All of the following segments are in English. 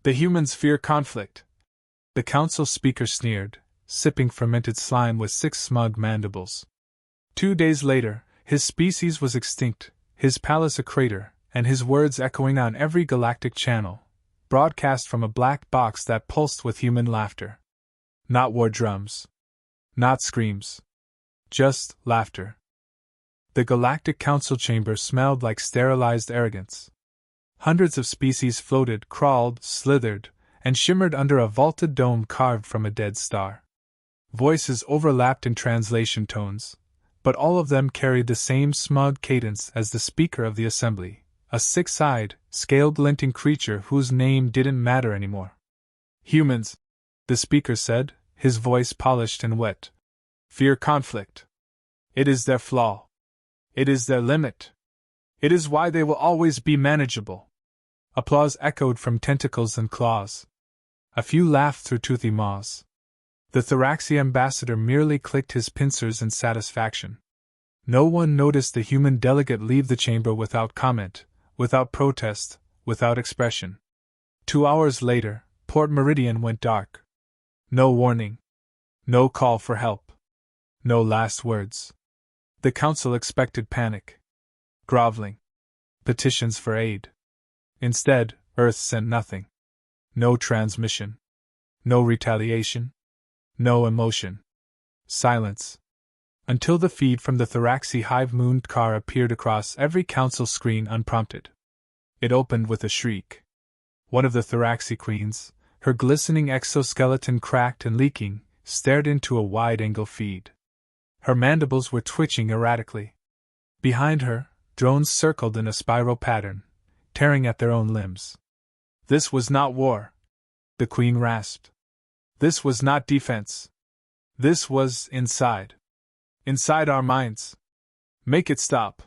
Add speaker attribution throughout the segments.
Speaker 1: The humans fear conflict. The council speaker sneered, sipping fermented slime with 6 smug mandibles. 2 days later, his species was extinct, his palace a crater, and his words echoing on every galactic channel, broadcast from a black box that pulsed with human laughter. Not war drums. Not screams. Just laughter. The Galactic Council chamber smelled like sterilized arrogance. Hundreds of species floated, crawled, slithered, and shimmered under a vaulted dome carved from a dead star. Voices overlapped in translation tones, but all of them carried the same smug cadence as the Speaker of the Assembly, a 6-eyed, scale-glinting creature whose name didn't matter anymore. Humans, the Speaker said, his voice polished and wet, fear conflict. It is their flaw. It is their limit. It is why they will always be manageable. Applause echoed from tentacles and claws. A few laughed through toothy maws. The Thoraxi ambassador merely clicked his pincers in satisfaction. No one noticed the human delegate leave the chamber without comment, without protest, without expression. 2 hours later, Port Meridian went dark. No warning. No call for help. No last words. The council expected panic. Groveling. Petitions for aid. Instead, Earth sent nothing. No transmission. No retaliation. No emotion. Silence. Until the feed from the Thoraxi hive-mooned car appeared across every council screen unprompted. It opened with a shriek. One of the Thoraxi queens, her glistening exoskeleton cracked and leaking, stared into a wide-angle feed. Her mandibles were twitching erratically. Behind her, drones circled in a spiral pattern, tearing at their own limbs. This was not war, the queen rasped. This was not defense. This was inside. Inside our minds. Make it stop.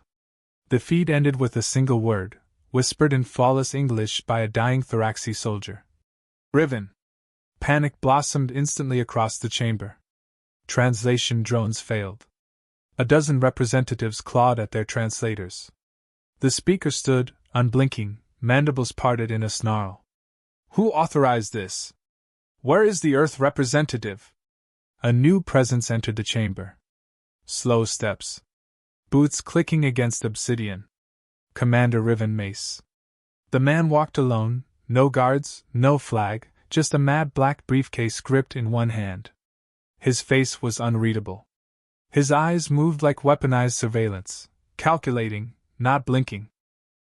Speaker 1: The feed ended with a single word, whispered in flawless English by a dying Thoraxi soldier. Riven. Panic blossomed instantly across the chamber. Translation drones failed. A dozen representatives clawed at their translators. The speaker stood, unblinking, mandibles parted in a snarl. Who authorized this? Where is the Earth representative? A new presence entered the chamber. Slow steps. Boots clicking against obsidian. Commander Riven Mace. The man walked alone, no guards, no flag, just a mad black briefcase gripped in one hand. His face was unreadable. His eyes moved like weaponized surveillance, calculating, not blinking.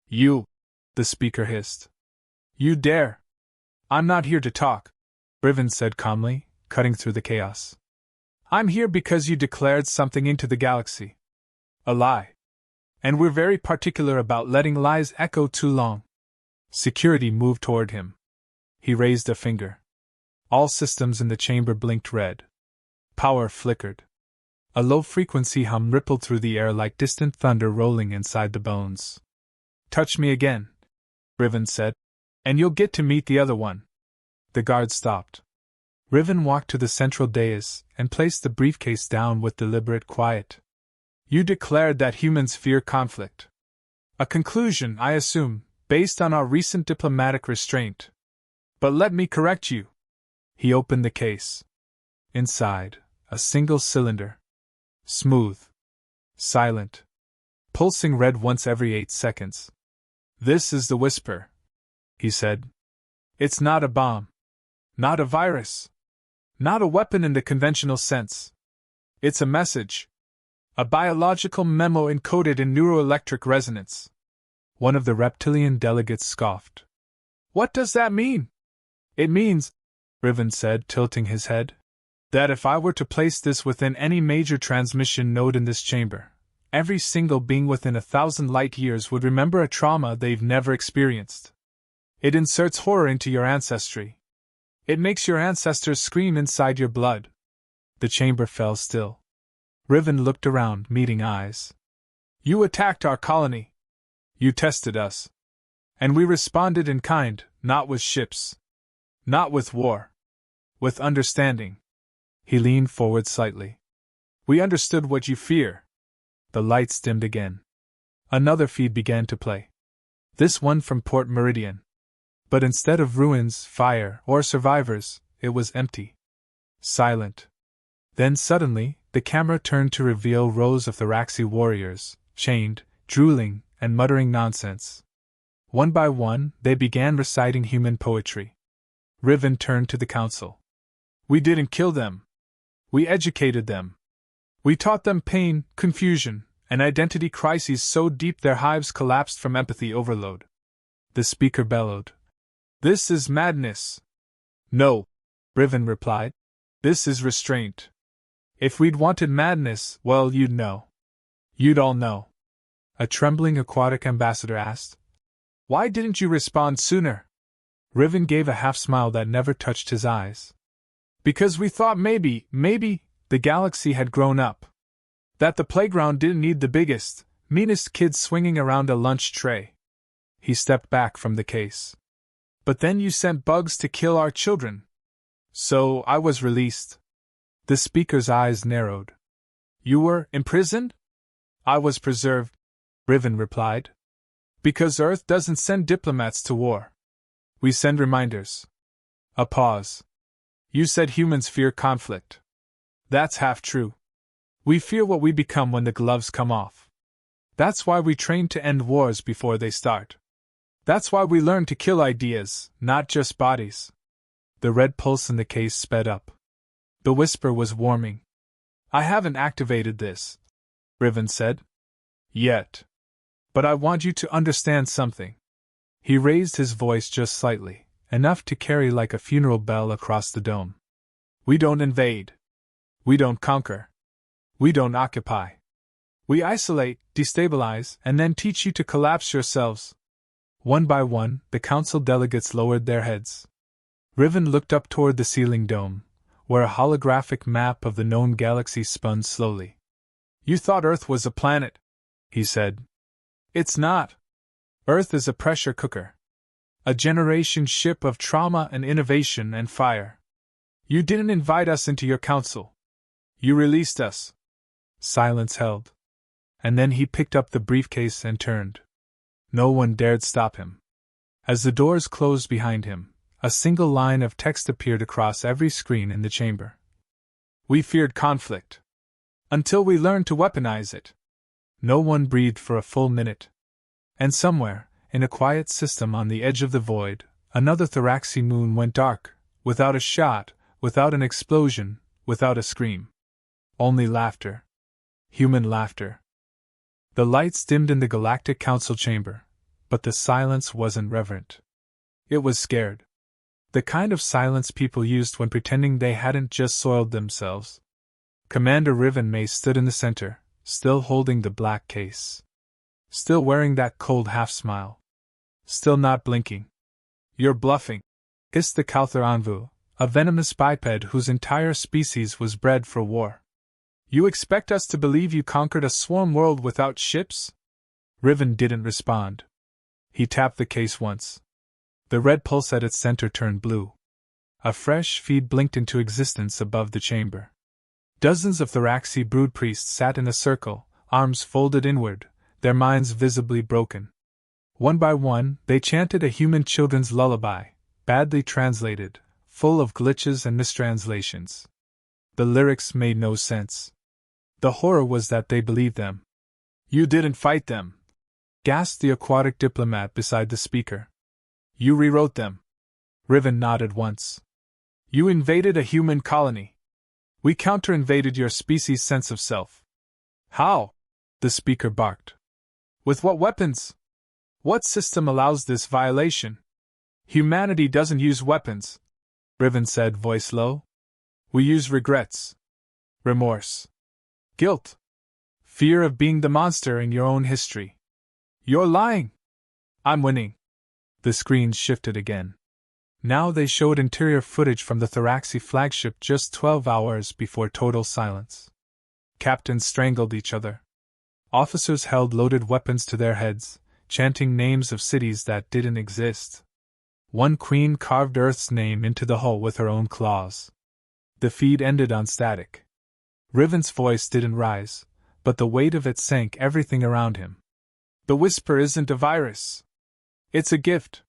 Speaker 1: You, the speaker hissed. You dare! I'm not here to talk, Riven said calmly, cutting through the chaos. I'm here because you declared something into the galaxy. A lie. And we're very particular about letting lies echo too long. Security moved toward him. He raised a finger. All systems in the chamber blinked red. Power flickered. A low-frequency hum rippled through the air like distant thunder rolling inside the bones. Touch me again, Riven said, and you'll get to meet the other one. The guard stopped. Riven walked to the central dais and placed the briefcase down with deliberate quiet. You declared that humans fear conflict. A conclusion, I assume, based on our recent diplomatic restraint. But let me correct you. He opened the case. Inside, a single cylinder. Smooth. Silent. Pulsing red once every 8 seconds. This is the Whisper, he said. It's not a bomb. Not a virus. Not a weapon in the conventional sense. It's a message. A biological memo encoded in neuroelectric resonance. One of the reptilian delegates scoffed. What does that mean? It means, Riven said, tilting his head, that if I were to place this within any major transmission node in this chamber, every single being within 1,000 light-years would remember a trauma they've never experienced. It inserts horror into your ancestry. It makes your ancestors scream inside your blood. The chamber fell still. Riven looked around, meeting eyes. You attacked our colony. You tested us. And we responded in kind, not with ships. Not with war. With understanding. He leaned forward slightly. We understood what you fear. The lights dimmed again. Another feed began to play. This one from Port Meridian. But instead of ruins, fire, or survivors, it was empty. Silent. Then suddenly, the camera turned to reveal rows of Thraxi warriors, chained, drooling, and muttering nonsense. One by one, they began reciting human poetry. Riven turned to the council. We didn't kill them. We educated them. We taught them pain, confusion, and identity crises so deep their hives collapsed from empathy overload. The speaker bellowed. This is madness. No, Riven replied. This is restraint. If we'd wanted madness, well, you'd know. You'd all know. A trembling aquatic ambassador asked. Why didn't you respond sooner? Riven gave a half-smile that never touched his eyes. Because we thought maybe, the galaxy had grown up. That the playground didn't need the biggest, meanest kids swinging around a lunch tray. He stepped back from the case. But then you sent bugs to kill our children. So I was released. The speaker's eyes narrowed. You were imprisoned? I was preserved, Riven replied. Because Earth doesn't send diplomats to war. We send reminders. A pause. You said humans fear conflict. That's half true. We fear what we become when the gloves come off. That's why we train to end wars before they start. That's why we learn to kill ideas, not just bodies. The red pulse in the case sped up. The whisper was warming. I haven't activated this, Riven said. Yet. But I want you to understand something. He raised his voice just slightly, enough to carry like a funeral bell across the dome. We don't invade. We don't conquer. We don't occupy. We isolate, destabilize, and then teach you to collapse yourselves. One by one, the council delegates lowered their heads. Riven looked up toward the ceiling dome, where a holographic map of the known galaxy spun slowly. You thought Earth was a planet, he said. It's not. Earth is a pressure cooker. A generation ship of trauma and innovation and fire. You didn't invite us into your council. You released us. Silence held. And then he picked up the briefcase and turned. No one dared stop him. As the doors closed behind him, a single line of text appeared across every screen in the chamber. We feared conflict. Until we learned to weaponize it. No one breathed for a full minute. And somewhere, in a quiet system on the edge of the void, another Thraxi moon went dark, without a shot, without an explosion, without a scream. Only laughter. Human laughter. The lights dimmed in the Galactic Council chamber, but the silence wasn't reverent. It was scared. The kind of silence people used when pretending they hadn't just soiled themselves. Commander Riven May stood in the center, still holding the black case. Still wearing that cold half-smile. Still not blinking. You're bluffing, hissed the Calther Anvu, a venomous biped whose entire species was bred for war. You expect us to believe you conquered a swarm world without ships? Riven didn't respond. He tapped the case once. The red pulse at its center turned blue. A fresh feed blinked into existence above the chamber. Dozens of Thraxi brood priests sat in a circle, arms folded inward, their minds visibly broken. One by one, they chanted a human children's lullaby, badly translated, full of glitches and mistranslations. The lyrics made no sense. The horror was that they believed them. You didn't fight them, gasped the aquatic diplomat beside the speaker. You rewrote them. Riven nodded once. You invaded a human colony. We counter-invaded your species' sense of self. How? The speaker barked. With what weapons? What system allows this violation? Humanity doesn't use weapons, Riven said, voice low. We use regrets. Remorse. Guilt. Fear of being the monster in your own history. You're lying. I'm winning. The screens shifted again. Now they showed interior footage from the Thraxi flagship just 12 hours before total silence. Captains strangled each other. Officers held loaded weapons to their heads, chanting names of cities that didn't exist. One queen carved Earth's name into the hull with her own claws. The feed ended on static. Riven's voice didn't rise, but the weight of it sank everything around him. The whisper isn't a virus. It's a gift.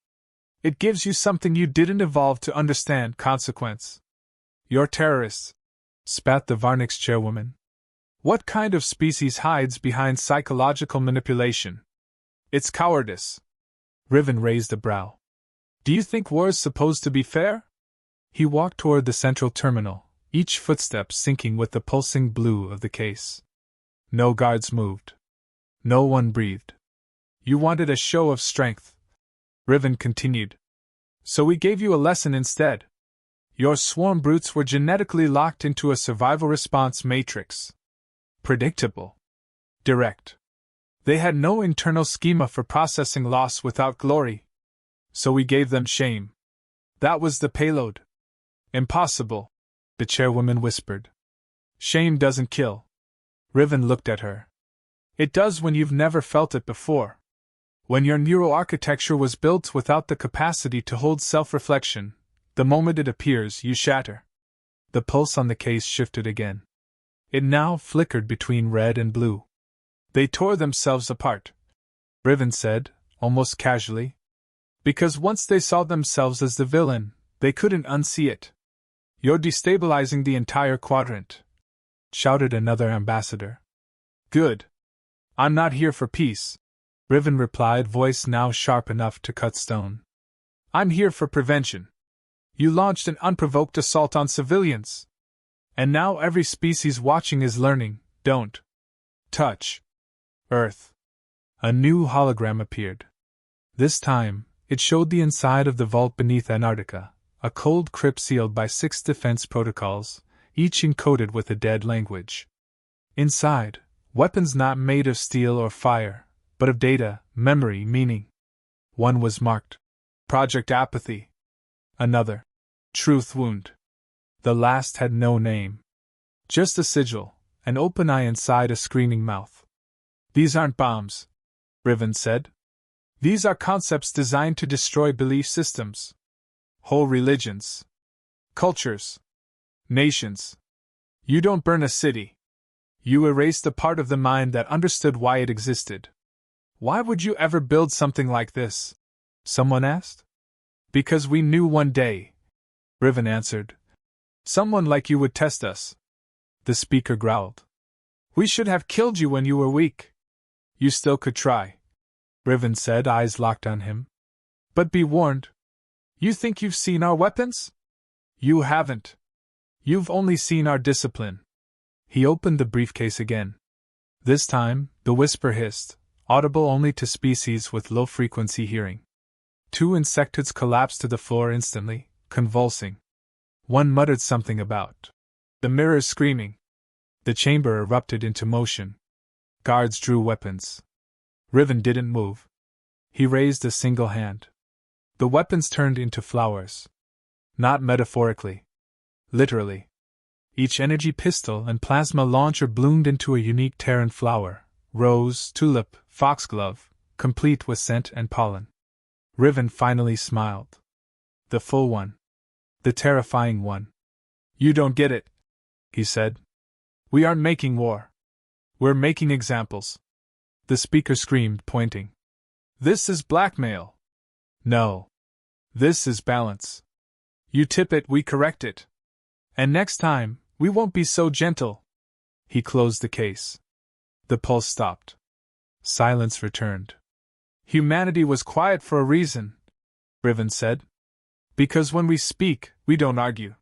Speaker 1: It gives you something you didn't evolve to understand: consequence. You're terrorists, spat the Varnix chairwoman. What kind of species hides behind psychological manipulation? It's cowardice. Riven raised a brow. Do you think war's supposed to be fair? He walked toward the central terminal, each footstep syncing with the pulsing blue of the case. No guards moved. No one breathed. You wanted a show of strength, Riven continued. So we gave you a lesson instead. Your swarm brutes were genetically locked into a survival response matrix. Predictable. Direct. They had no internal schema for processing loss without glory. So we gave them shame. That was the payload. Impossible, the chairwoman whispered. Shame doesn't kill. Riven looked at her. It does when you've never felt it before. When your neuroarchitecture was built without the capacity to hold self-reflection, the moment it appears, you shatter. The pulse on the case shifted again. It now flickered between red and blue. They tore themselves apart, Riven said, almost casually. Because once they saw themselves as the villain, they couldn't unsee it. You're destabilizing the entire quadrant, shouted another ambassador. Good. I'm not here for peace, Riven replied, voice now sharp enough to cut stone. I'm here for prevention. You launched an unprovoked assault on civilians. And now every species watching is learning: don't touch Earth. A new hologram appeared. This time, it showed the inside of the vault beneath Antarctica, a cold crypt sealed by 6 defense protocols, each encoded with a dead language. Inside, weapons not made of steel or fire, but of data, memory, meaning. One was marked Project Apathy. Another, Truth Wound. The last had no name. Just a sigil, an open eye inside a screaming mouth. These aren't bombs, Riven said. These are concepts designed to destroy belief systems. Whole religions. Cultures. Nations. You don't burn a city. You erase the part of the mind that understood why it existed. Why would you ever build something like this? Someone asked. Because we knew one day, Riven answered. Someone like you would test us. The speaker growled. We should have killed you when you were weak. You still could try, Riven said, eyes locked on him. But be warned. You think you've seen our weapons? You haven't. You've only seen our discipline. He opened the briefcase again. This time, the whisper hissed, audible only to species with low-frequency hearing. 2 insectoids collapsed to the floor instantly, convulsing. One muttered something about the mirrors screaming. The chamber erupted into motion. Guards drew weapons. Riven didn't move. He raised a single hand. The weapons turned into flowers. Not metaphorically. Literally. Each energy pistol and plasma launcher bloomed into a unique Terran flower: rose, tulip, foxglove, complete with scent and pollen. Riven finally smiled. The full one. The terrifying one. You don't get it, he said. We aren't making war. We're making examples. The speaker screamed, pointing. This is blackmail. No. This is balance. You tip it, we correct it. And next time, we won't be so gentle. He closed the case. The pulse stopped. Silence returned. Humanity was quiet for a reason, Riven said. Because when we speak, we don't argue.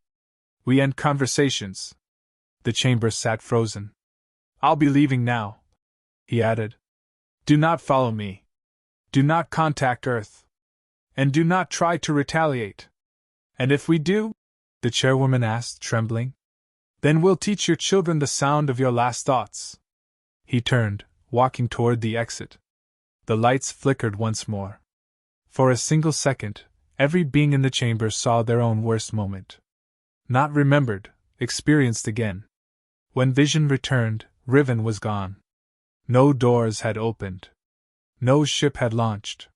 Speaker 1: We end conversations. The chamber sat frozen. I'll be leaving now, he added. Do not follow me. Do not contact Earth. And do not try to retaliate. And if we do? The chairwoman asked, trembling. Then we'll teach your children the sound of your last thoughts. He turned, walking toward the exit. The lights flickered once more. For a single second, every being in the chamber saw their own worst moment. Not remembered, experienced again. When vision returned, Riven was gone. No doors had opened. No ship had launched.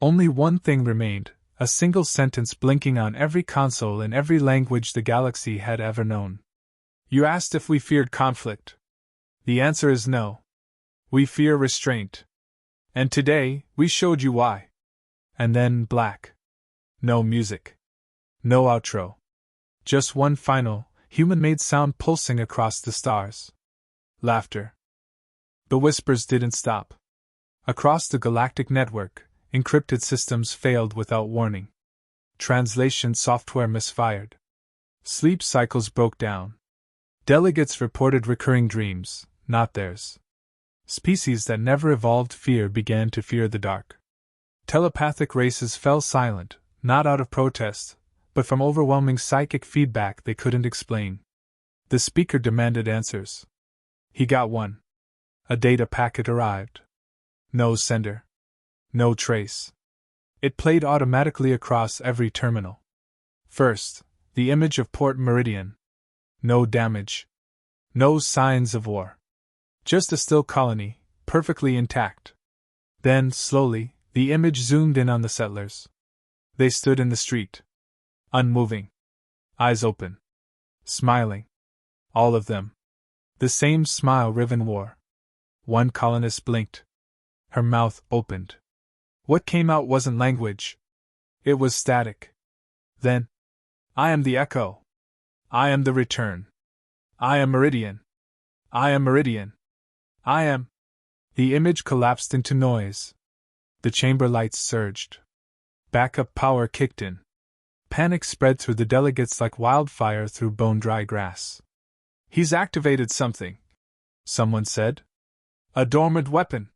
Speaker 1: Only one thing remained, a single sentence blinking on every console in every language the galaxy had ever known. You asked if we feared conflict. The answer is no. We fear restraint. And today, we showed you why. And then black. No music. No outro. Just one final, human-made sound pulsing across the stars. Laughter. The whispers didn't stop. Across the galactic network, encrypted systems failed without warning. Translation software misfired. Sleep cycles broke down. Delegates reported recurring dreams, not theirs. Species that never evolved fear began to fear the dark. Telepathic races fell silent, not out of protest, but from overwhelming psychic feedback they couldn't explain. The speaker demanded answers. He got one. A data packet arrived. No sender. No trace. It played automatically across every terminal. First, the image of Port Meridian. No damage. No signs of war. Just a still colony, perfectly intact. Then, slowly, the image zoomed in on the settlers. They stood in the street. Unmoving. Eyes open. Smiling. All of them. The same smile Riven wore. One colonist blinked. Her mouth opened. What came out wasn't language. It was static. Then, I am the echo. I am the return. I am Meridian. I am Meridian. I am. The image collapsed into noise. The chamber lights surged. Backup power kicked in. Panic spread through the delegates like wildfire through bone-dry grass. He's activated something, someone said. A dormant weapon.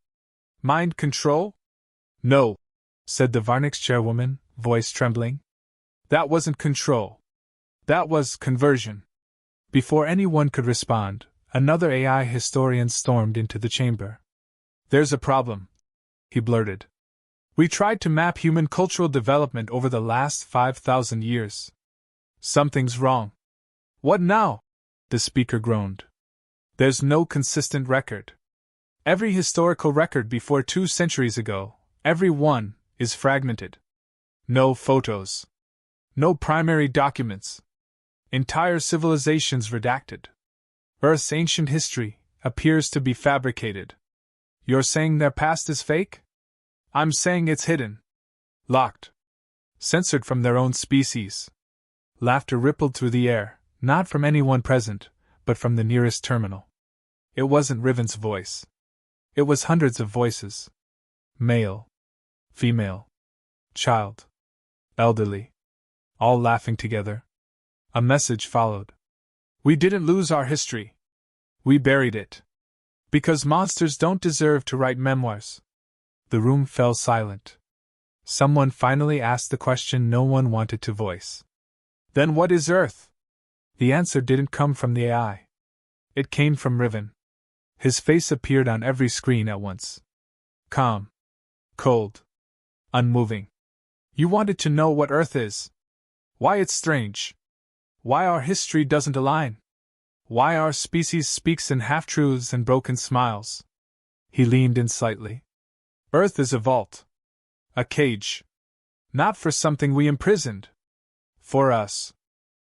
Speaker 1: Mind control? No, said the Varnix chairwoman, voice trembling. That wasn't control. That was conversion. Before anyone could respond, another AI historian stormed into the chamber. There's a problem, he blurted. We tried to map human cultural development over the last 5,000 years. Something's wrong. What now? The speaker groaned. There's no consistent record. Every historical record before 2 centuries ago, every one, is fragmented. No photos. No primary documents. Entire civilizations redacted. Earth's ancient history appears to be fabricated. You're saying their past is fake? I'm saying it's hidden. Locked. Censored from their own species. Laughter rippled through the air, not from anyone present, but from the nearest terminal. It wasn't Riven's voice. It was hundreds of voices. Male. Female. Child. Elderly. All laughing together. A message followed. We didn't lose our history. We buried it. Because monsters don't deserve to write memoirs. The room fell silent. Someone finally asked the question no one wanted to voice. Then what is Earth? The answer didn't come from the AI. It came from Riven. His face appeared on every screen at once. Calm. Cold. Unmoving. You wanted to know what Earth is. Why it's strange. Why our history doesn't align. Why our species speaks in half-truths and broken smiles. He leaned in slightly. Earth is a vault. A cage. Not for something we imprisoned. For us.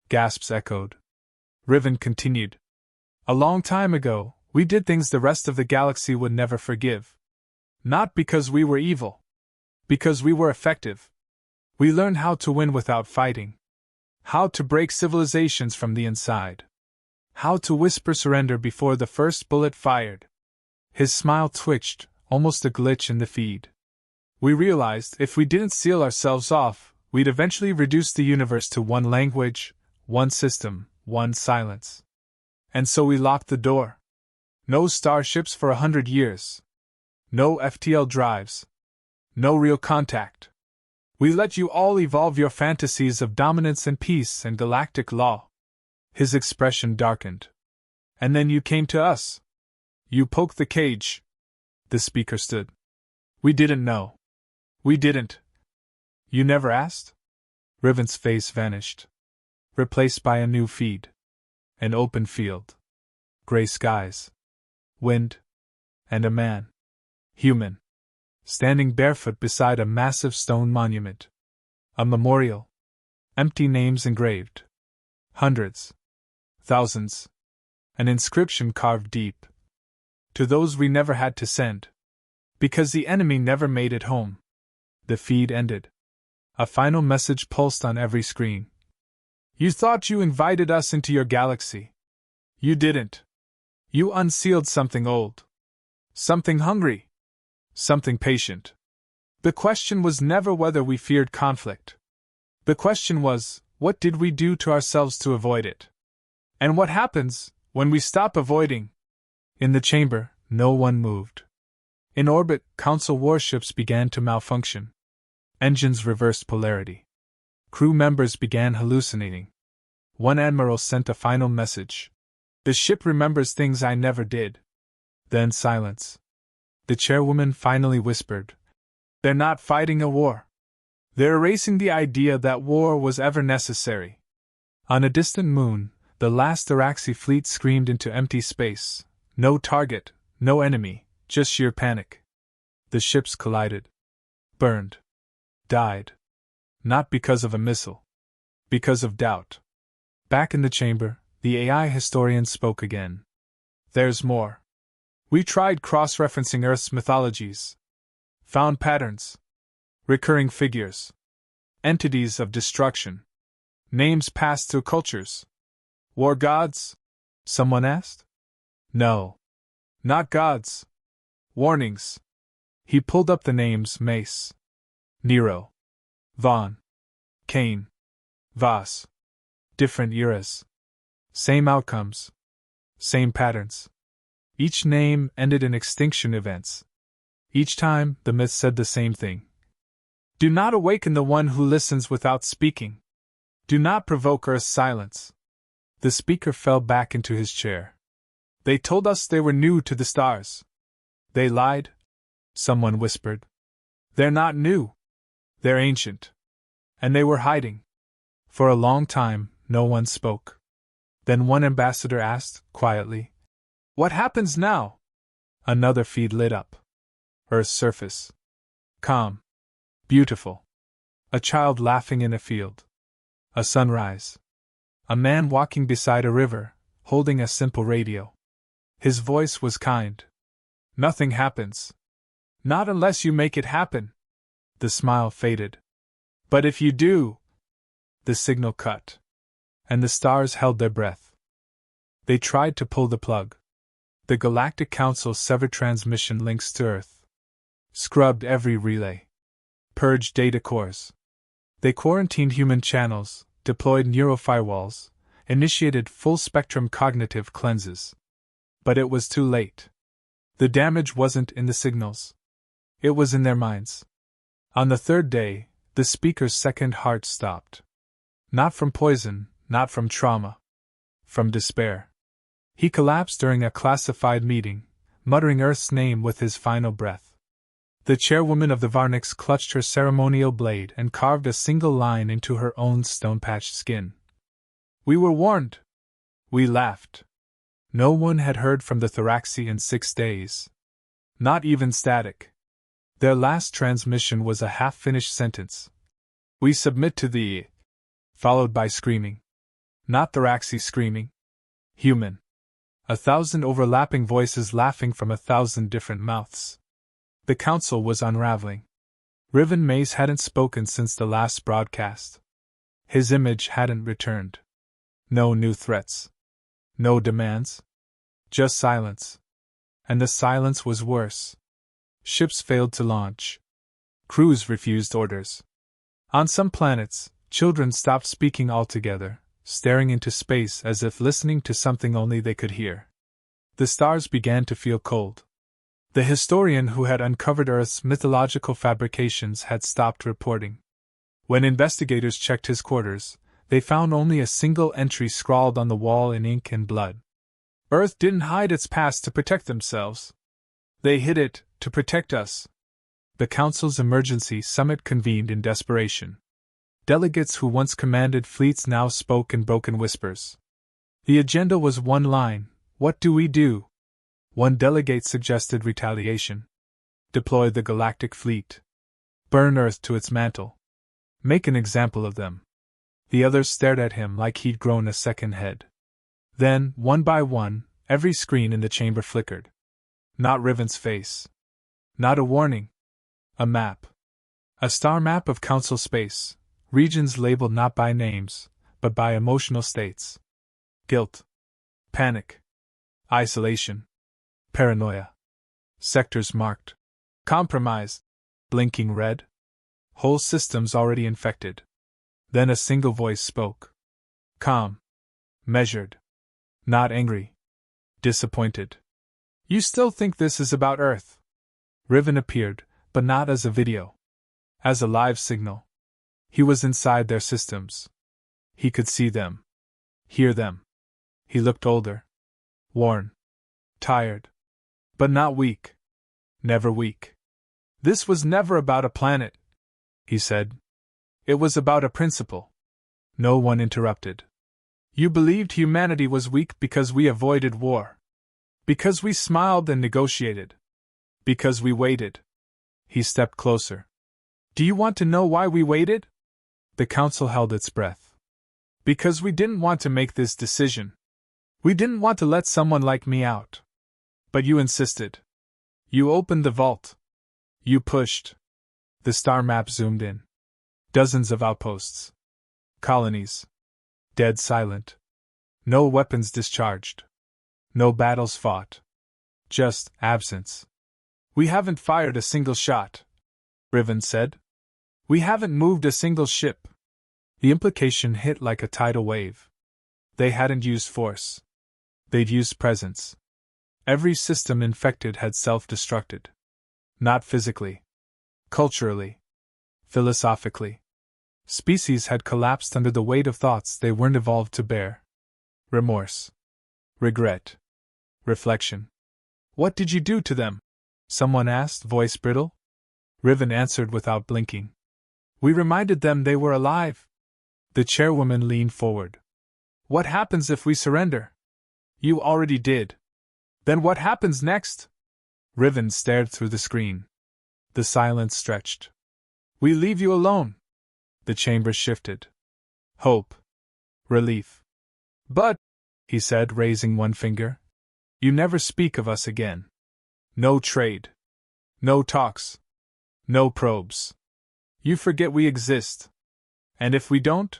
Speaker 1: Gasps echoed. Riven continued. A long time ago, we did things the rest of the galaxy would never forgive. Not because we were evil. Because we were effective. We learned how to win without fighting. How to break civilizations from the inside. How to whisper surrender before the first bullet fired. His smile twitched, almost a glitch in the feed. We realized if we didn't seal ourselves off, we'd eventually reduce the universe to one language, one system, one silence. And so we locked the door. No starships for 100 years. No FTL drives. No real contact. We let you all evolve your fantasies of dominance and peace and galactic law. His expression darkened. And then you came to us. You poked the cage. The speaker stood. We didn't know. We didn't. You never asked? Riven's face vanished. Replaced by a new feed. An open field. Gray skies. Wind. And a man. Human. Standing barefoot beside a massive stone monument. A memorial. Empty names engraved. Hundreds. Thousands. An inscription carved deep. To those we never had to send. Because the enemy never made it home. The feed ended. A final message pulsed on every screen. You thought you invited us into your galaxy. You didn't. You unsealed something old. Something hungry. Something patient. The question was never whether we feared conflict. The question was, what did we do to ourselves to avoid it? And what happens when we stop avoiding? In the chamber, no one moved. In orbit, Council warships began to malfunction. Engines reversed polarity. Crew members began hallucinating. One admiral sent a final message. The ship remembers things I never did. Then silence. The chairwoman finally whispered, They're not fighting a war. They're erasing the idea that war was ever necessary. On a distant moon, the last Araxi fleet screamed into empty space. No target, no enemy, just sheer panic. The ships collided. Burned. Died. Not because of a missile. Because of doubt. Back in the chamber, the AI historian spoke again. There's more. We tried cross-referencing Earth's mythologies. Found patterns. Recurring figures. Entities of destruction. Names passed through cultures. War gods? Someone asked. No. Not gods. Warnings. He pulled up the names Mace. Nero. Vaughn. Kane. Voss. Different eras. Same outcomes. Same patterns. Each name ended in extinction events. Each time, the myth said the same thing. Do not awaken the one who listens without speaking. Do not provoke Earth's silence. The speaker fell back into his chair. They told us they were new to the stars. They lied, someone whispered. They're not new. They're ancient. And they were hiding. For a long time, no one spoke. Then one ambassador asked, quietly, What happens now? Another feed lit up. Earth's surface. Calm. Beautiful. A child laughing in a field. A sunrise. A man walking beside a river, holding a simple radio. His voice was kind. Nothing happens. Not unless you make it happen. The smile faded. But if you do... The signal cut. And the stars held their breath. They tried to pull the plug. The Galactic Council severed transmission links to Earth. Scrubbed every relay. Purged data cores. They quarantined human channels, deployed neurofirewalls, initiated full-spectrum cognitive cleanses. But it was too late. The damage wasn't in the signals. It was in their minds. On the third day, the speaker's second heart stopped. Not from poison, not from trauma. From despair. He collapsed during a classified meeting, muttering Earth's name with his final breath. The chairwoman of the Varnix clutched her ceremonial blade and carved a single line into her own stone-patched skin. We were warned. We laughed. No one had heard from the Thoraxi in 6 days. Not even static. Their last transmission was a half-finished sentence. We submit to the... Followed by screaming. Not Thoraxi screaming. Human. 1,000 overlapping voices laughing from 1,000 different mouths. The council was unraveling. Riven Mace hadn't spoken since the last broadcast. His image hadn't returned. No new threats. No demands. Just silence. And the silence was worse. Ships failed to launch. Crews refused orders. On some planets, children stopped speaking altogether, staring into space as if listening to something only they could hear. The stars began to feel cold. The historian who had uncovered Earth's mythological fabrications had stopped reporting. When investigators checked his quarters, they found only a single entry scrawled on the wall in ink and blood. Earth didn't hide its past to protect themselves. They hid it to protect us. The Council's emergency summit convened in desperation. Delegates who once commanded fleets now spoke in broken whispers. The agenda was one line: what do we do? One delegate suggested retaliation. Deploy the Galactic Fleet. Burn Earth to its mantle. Make an example of them. The others stared at him like he'd grown a second head. Then, one by one, every screen in the chamber flickered. Not Riven's face. Not a warning. A map. A star map of Council space, regions labeled not by names, but by emotional states. Guilt. Panic. Isolation. Paranoia. Sectors marked. Compromise. Blinking red. Whole systems already infected. Then a single voice spoke. Calm. Measured. Not angry. Disappointed. You still think this is about Earth? Riven appeared, but not as a video. As a live signal. He was inside their systems. He could see them. Hear them. He looked older. Worn. Tired. But not weak. Never weak. This was never about a planet, he said. It was about a principle. No one interrupted. You believed humanity was weak because we avoided war. Because we smiled and negotiated. Because we waited. He stepped closer. Do you want to know why we waited? The council held its breath. Because we didn't want to make this decision. We didn't want to let someone like me out. But you insisted. You opened the vault. You pushed. The star map zoomed in. Dozens of outposts. Colonies. Dead silent. No weapons discharged. No battles fought. Just absence. We haven't fired a single shot, Riven said. We haven't moved a single ship. The implication hit like a tidal wave. They hadn't used force. They'd used presence. Every system infected had self-destructed. Not physically. Culturally. Philosophically. Species had collapsed under the weight of thoughts they weren't evolved to bear. Remorse. Regret. Reflection. What did you do to them? Someone asked, voice brittle. Riven answered without blinking. We reminded them they were alive. The chairwoman leaned forward. What happens if we surrender? You already did. Then what happens next? Riven stared through the screen. The silence stretched. We leave you alone. The chamber shifted. Hope. Relief. But, he said, raising one finger, you never speak of us again. No trade. No talks. No probes. You forget we exist. And if we don't?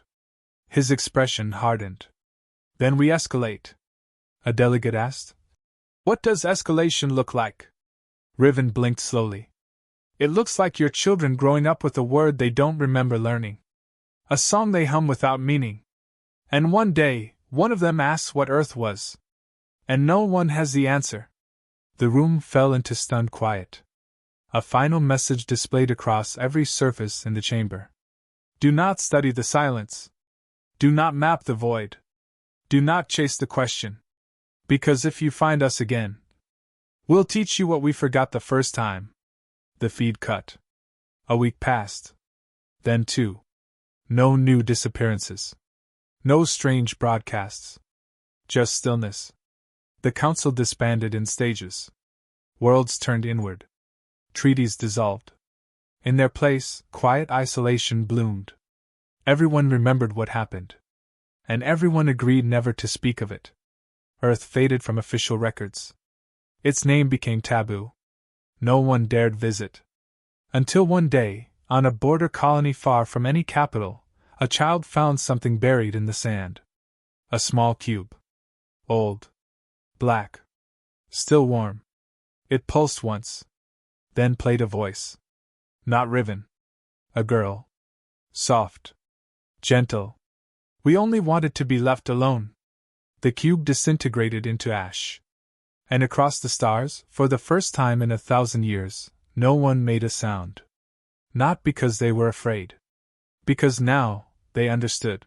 Speaker 1: His expression hardened. Then we escalate. A delegate asked. What does escalation look like? Riven blinked slowly. It looks like your children growing up with a word they don't remember learning. A song they hum without meaning. And one day, one of them asks what Earth was. And no one has the answer. The room fell into stunned quiet. A final message displayed across every surface in the chamber. Do not study the silence. Do not map the void. Do not chase the question. Because if you find us again, we'll teach you what we forgot the first time. The feed cut. A week passed. Then 2. No new disappearances. No strange broadcasts. Just stillness. The council disbanded in stages. Worlds turned inward. Treaties dissolved. In their place, quiet isolation bloomed. Everyone remembered what happened. And everyone agreed never to speak of it. Earth faded from official records. Its name became taboo. No one dared visit. Until one day, on a border colony far from any capital, a child found something buried in the sand. A small cube. Old. Black. Still warm. It pulsed once. Then played a voice. Not Riven. A girl. Soft. Gentle. We only wanted to be left alone. The cube disintegrated into ash. And across the stars, for the first time in 1,000 years, no one made a sound. Not because they were afraid. Because now, they understood.